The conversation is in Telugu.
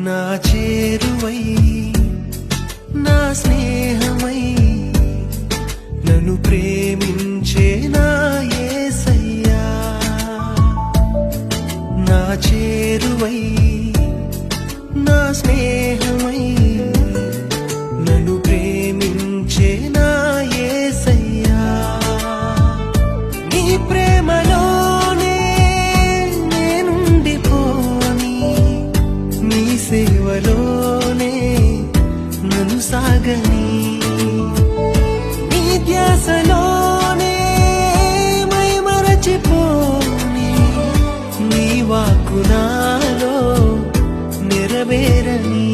నా చేరువై నా స్నేహమై నన్ను ప్రేమించే నా యేసయ్యా నా చేరువై నా స్నేహమై నన్ను ప్రేమించే నా యేసయ్యా నీ ప్రేమలోనే నేనుండిపోని నీ సేవలోనే నన్ను సాగని నీ ధ్యాసలోనే మై మరచిపోని నీ వాక్కు నాలో నెరవేరని